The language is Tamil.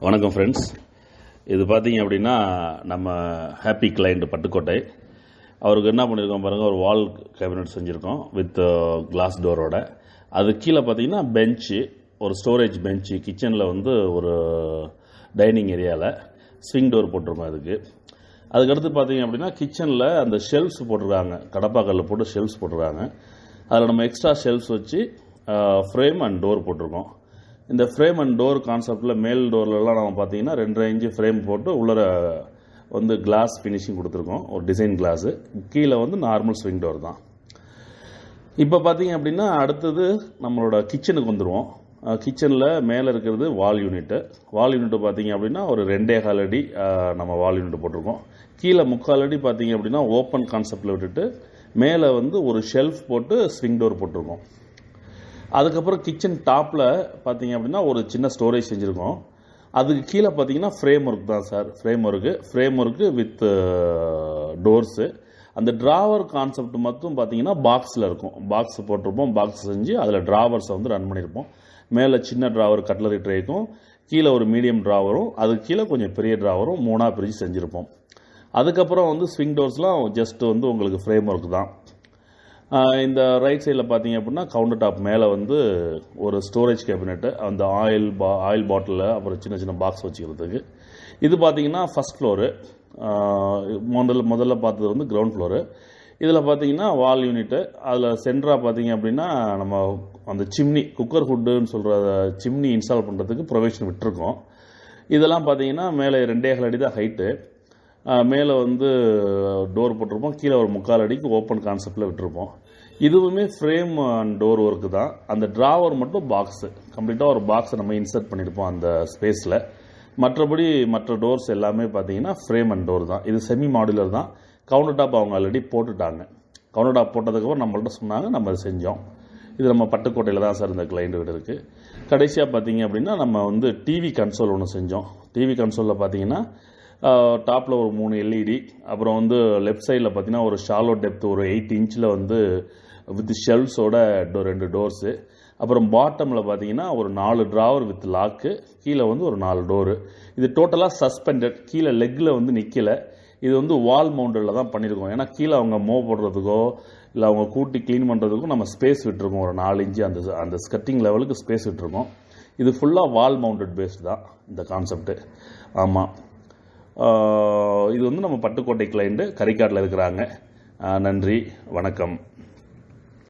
வணக்கம் ஃப்ரெண்ட்ஸ். இது பார்த்தீங்க அப்படின்னா நம்ம ஹாப்பி கிளைண்ட் பட்டுக்கோட்டை. அவருக்கு என்ன பண்ணியிருக்கோம் பாருங்கள், ஒரு வால் கேபினட் செஞ்சுருக்கோம் வித் கிளாஸ் டோரோட. அது கீழே பார்த்தீங்கன்னா பெஞ்சு, ஒரு ஸ்டோரேஜ் பெஞ்சு, கிச்சனில் வந்து ஒரு டைனிங் ஏரியாவில் ஸ்விங் டோர் போட்டிருக்கோம். அதுக்கடுத்து பார்த்தீங்க அப்படின்னா கிச்சனில் அந்த ஷெல்ஃப்ஸ் போட்டிருக்காங்க, கடப்பாக்கல்ல போட்டு ஷெல்ஃப்ஸ் போட்டிருக்காங்க. அதில் நம்ம எக்ஸ்ட்ரா ஷெல்ஃப்ஸ் வச்சு ஃப்ரேம் அண்ட் டோர் போட்டிருக்கோம். இந்த ஃப்ரேம் அண்ட் டோர் கான்செப்டில் மேல் டோர்லலாம் நம்ம பார்த்தீங்கன்னா 2.5 இன்ச்சு ஃப்ரேம் போட்டு உள்ளர வந்து கிளாஸ் ஃபினிஷிங் கொடுத்துருக்கோம், ஒரு டிசைன் கிளாஸு. கீழே வந்து நார்மல் ஸ்விங் டோர் தான். இப்போ பார்த்தீங்க அப்படின்னா அடுத்தது நம்மளோட கிச்சனுக்கு வந்துடுவோம். கிச்சனில் மேலே இருக்கிறது வால் யூனிட்டு. வால் யூனிட்டு பார்த்தீங்க அப்படின்னா ஒரு 2.25 அடி நம்ம வால் யூனிட் போட்டிருக்கோம். கீழே 3/4 அடி பார்த்தீங்க அப்படின்னா ஓப்பன் கான்செப்டில் விட்டுட்டு மேலே வந்து ஒரு ஷெல்ஃப் போட்டு ஸ்விங் டோர் போட்டிருக்கோம். அதுக்கப்புறம் கிச்சன் டாப்பில் பார்த்தீங்க அப்படின்னா ஒரு சின்ன ஸ்டோரேஜ் செஞ்சுருக்கோம். அதுக்கு கீழே பார்த்தீங்கன்னா ஃப்ரேம் ஒர்க் தான் sir. Frame work with doors. அந்த ட்ராவர் கான்செப்ட் மட்டும் பார்த்தீங்கன்னா பாக்ஸில் இருக்கும். பாக்ஸ் போட்டிருப்போம், பாக்ஸ் செஞ்சு அதில் ட்ராவர்ஸை வந்து ரன் பண்ணியிருப்போம். மேலே சின்ன ட்ராவர் கட்லரி ட்ரேக்கும், கீழே ஒரு மீடியம் ட்ராவரும், அதுக்கு கீழே கொஞ்சம் பெரிய ட்ராவரும் 3ஆக பிரித்து செஞ்சுருப்போம். அதுக்கப்புறம் வந்து ஸ்விங் டோர்ஸ்லாம் ஜஸ்ட் வந்து உங்களுக்கு ஃப்ரேம் ஒர்க் தான். இந்த ரைட் சைடில் பார்த்தீங்க அப்படின்னா கவுண்டர் டாப் மேலே வந்து ஒரு ஸ்டோரேஜ் கேபினெட்டு, அந்த ஆயில் பாட்டில், அப்புறம் சின்ன சின்ன பாக்ஸ் வச்சுக்கிறதுக்கு. இது பார்த்தீங்கன்னா ஃபஸ்ட் ஃப்ளோரு. முதல்ல பார்த்தது வந்து கிரவுண்ட் ஃப்ளோரு. இதில் பார்த்தீங்கன்னா வால் யூனிட்டு. அதில் சென்டராக பார்த்தீங்க அப்படின்னா நம்ம அந்த சிம்னி, குக்கர் ஹுட்டுன்னு சொல்கிற சிம்னி இன்ஸ்டால் பண்ணுறதுக்கு ப்ரொவிஷன் விட்டுருக்கோம். இதெல்லாம் பார்த்தீங்கன்னா மேலே 2.25 அடி தான் ஹைட்டு. மேலே வந்து டோர் போட்டிருப்போம். கீழே ஒரு 3/4 அடிக்கு ஓப்பன் கான்செப்டில் விட்டுருப்போம். இதுவுமே ஃப்ரேம் அண்ட் டோர் ஒர்க்கு தான். அந்த ட்ராவர் மட்டும் பாக்ஸு, கம்ப்ளீட்டாக ஒரு பாக்ஸை நம்ம இன்சர்ட் பண்ணியிருப்போம் அந்த ஸ்பேஸில். மற்றபடி மற்ற டோர்ஸ் எல்லாமே பார்த்தீங்கன்னா ஃப்ரேம் அண்ட் டோர் தான். இது செமி மாடுலர் தான். கவுண்டர் டாப் அவங்க ஆல்ரெடி போட்டுட்டாங்க. கவுண்டர் டாப் போட்டதுக்கப்புறம் நம்மள்ட்ட சொன்னாங்க, நம்ம அதை செஞ்சோம். இது நம்ம பட்டுக்கோட்டையில் தான் சார் இந்த கிளைண்ட் வீடு இருக்குது. கடைசியாக பார்த்தீங்க அப்படின்னா நம்ம வந்து டிவி கன்சோல் ஒன்று செஞ்சோம். டிவி கன்சோலில் பார்த்தீங்கன்னா டாப்பில் ஒரு 3 எல்இடி, அப்புறம் வந்து லெஃப்ட் சைடில் பார்த்தீங்கன்னா ஒரு ஷாலோ டெப்த் ஒரு 8 இன்ச்சில் வந்து வித் ஷெல்ஃப்ஸோட 2 டோர்ஸு. அப்புறம் பாட்டமில் பார்த்தீங்கன்னா ஒரு 4 ட்ராவர் வித் லாக்கு, கீழே வந்து ஒரு 4 டோரு. இது டோட்டலாக சஸ்பெண்டட், கீழே லெக்கில் வந்து நிற்கலை. இது வந்து வால் மவுண்டடில் தான் பண்ணியிருக்கோம். ஏன்னா கீழே அவங்க போடுறதுக்கோ இல்லை அவங்க கூட்டி க்ளீன் பண்ணுறதுக்கும் நம்ம ஸ்பேஸ் விட்டுருக்கோம். ஒரு 4 இன்ச்சு அந்த ஸ்கட்டிங் லெவலுக்கு ஸ்பேஸ் விட்டுருக்கோம். இது ஃபுல்லாக வால் மவுண்டட் பேஸ்டு தான் இந்த கான்செப்ட்டு. ஆமாம், இது வந்து நம்ம பட்டுக்கோட்டை கிளைண்ட்டு கரிக்காட்டில் இருக்கிறாங்க. நன்றி, வணக்கம்.